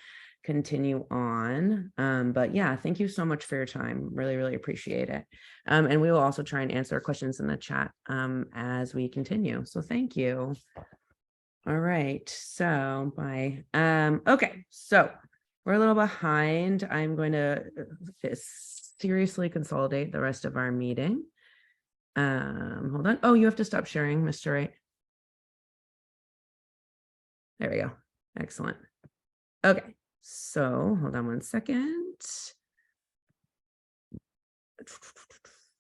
continue on. But yeah, thank you so much for your time. Really, really appreciate it. And we will also try and answer questions in the chat as we continue. So thank you. All right, so bye. Okay, so we're a little behind. I'm going to seriously consolidate the rest of our meeting. Hold on. Oh, you have to stop sharing, Mr. Wright. There we go. Excellent. Okay. So hold on one second.